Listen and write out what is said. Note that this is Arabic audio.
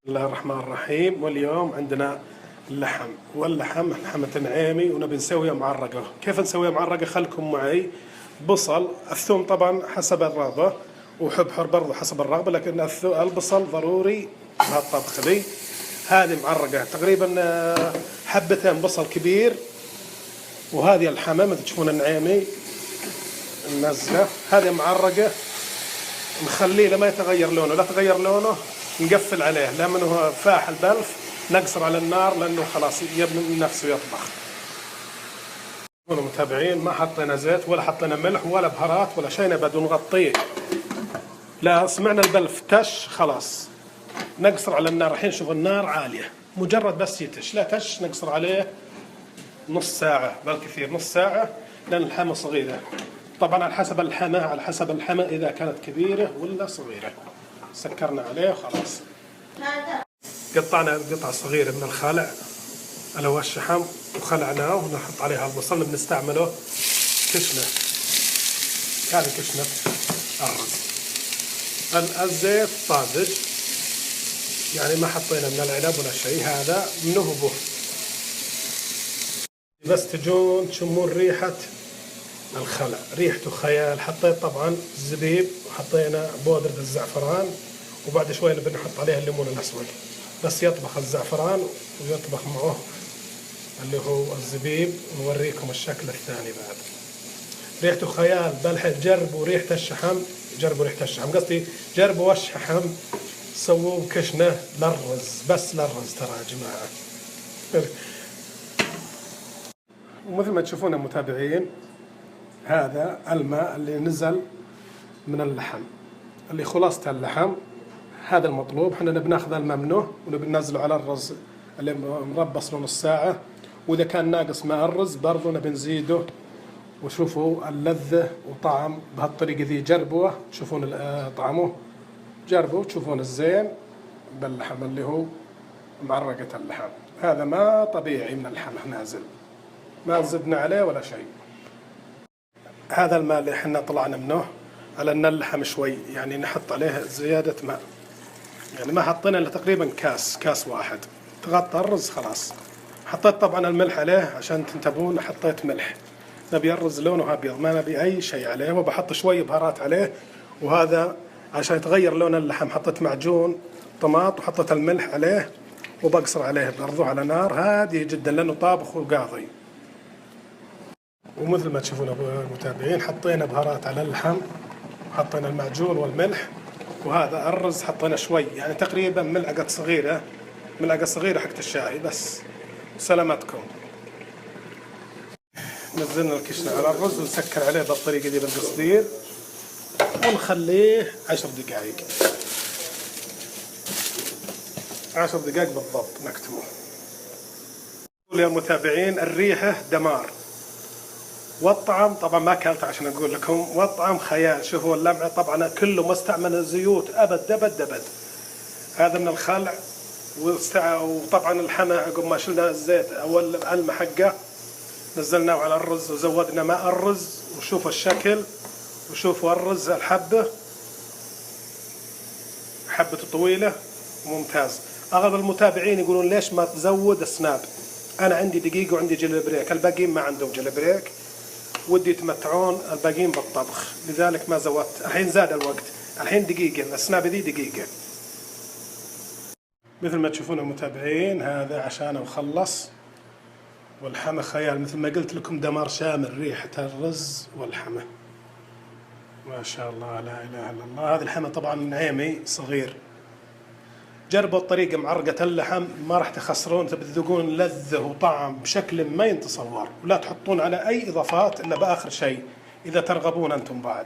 بسم الله الرحمن الرحيم. واليوم عندنا اللحم لحمة نعيمي ونبي نسويها معرقة. كيف نسويها معرقة؟ خلكم معي. بصل، الثوم طبعا حسب الرغبة، وحبحر برضو حسب الرغبة، لكن البصل ضروري بهالطبخة دي. هذه معرقة تقريبا حبتين بصل كبير، وهذه اللحمة مثل تشوفون النعيمي النزلة. هذه معرقة نخليه لما يتغير لونه، لا تغير لونه نقفل عليه، لما هو فاح البلف نقصر على النار لانه خلاص يبني من نفسه يطبخ. متابعين، ما حطينا زيت ولا حطينا ملح ولا بهارات ولا شيء، نبدو نغطيه. لا سمعنا البلف تش خلاص نقصر على النار. الحين شوف النار عالية، مجرد بس يتش، لا تش نقصر عليه نص ساعة بالكثير، نص ساعة، لأن الحمى صغيرة. طبعا على حسب الحمى إذا كانت كبيرة ولا صغيرة. سكرنا عليه وخلاص. قطعنا قطعة صغيرة من الخلع اللي هو الشحم، وخلعناه ونحط عليها البصل. بنستعمله كشنة، هذه كشنة الرز. الزيت طازج، يعني ما حطينا من العنب ولا شيء، هذا بنهبه بس تجون تشمون ريحة الخلع، ريحته خيال. حطيت طبعا الزبيب وحطينا بودرة الزعفران، وبعد شوي بنحط عليها الليمون الأسود. بس يطبخ الزعفران ويطبخ معه اللي هو الزبيب، ونوريكم الشكل الثاني بعد. ريحته خيال. بالحين جربوا ريحة الشحم، قصدي جربوا الشحم سووه كشنة للرز، بس للرز ترى يا جماعة. ومثل ما تشوفون المتابعين، هذا الماء اللي نزل من اللحم، اللي خلاصة اللحم. هذا المطلوب. احنا بناخذ الماء منه وننزله على الرز اللي مربص له نص ساعة، واذا كان ناقص ماء الرز برضه نزيده. وشوفوا اللذة وطعم بهالطريقة ذي. جربوه تشوفون طعمه، جربوا تشوفون الزين باللحم اللي هو معرقة اللحم. هذا ما طبيعي من اللحم نازل، ما زدنا عليه ولا شيء. هذا الماء اللي احنا طلعنا منه على ان اللحم شوي، يعني نحط عليه زيادة ماء، يعني ما حطينا الا تقريبا كاس واحد تغطى الرز خلاص. حطيت طبعا الملح عليه عشان تنتبهون، حطيت ملح. نبي الرز لونه ابيض، ما نبي اي شيء عليه، وبحط شوي بهارات عليه. وهذا عشان يتغير لون اللحم حطيت معجون طماط وحطيت الملح عليه، وبقصر عليه برضو على نار هادية جدا لانه طابخ وقاضي. ومثل ما تشوفون المتابعين، حطينا بهارات على اللحم، وحطينا المعجون والملح. وهذا الرز حطينا شوي، يعني تقريبا ملعقة صغيرة حقت الشاي بس. سلامتكم. نزلنا الكشنة على الرز ونسكر عليه بالطريقة دي بالقصدير، ونخليه 10 دقائق. 10 دقائق بالضبط نكتمه. يا المتابعين، الريحة دمار، والطعم طبعا ما اكلته عشان اقول لكم، والطعم خيال. شوفوا اللمعه، طبعا كله ما استعمل الزيوت ابد. هذا من الخلع، وطبعا الحمى عقب ما شلنا الزيت او الماء حقه نزلناه على الرز وزودنا ماء الرز. وشوفوا الشكل، وشوفوا الرز الحبه طويله ممتاز. اغلب المتابعين يقولون ليش ما تزود سناب؟ انا عندي دقيق وعندي جيل بريك، الباقيين ما عندهم جيل بريك، ودي يتمتعون الباقيين بالطبخ، لذلك ما زودت. الحين زاد الوقت، الحين دقيقة، السنابة ذي دقيقة. مثل ما تشوفون المتابعين، هذا عشان نخلص. والحمى خيال، مثل ما قلت لكم دمار شامل، ريحة الرز والحمى ما شاء الله لا إله إلا الله. هذا الحمى طبعا نعيمي صغير. جربوا الطريقة معرقة اللحم، ما راح تخسرون، تذوقون لذة وطعم بشكل ما ينتصور. ولا تحطون على أي إضافات إلا بآخر شيء إذا ترغبون أنتم بعد.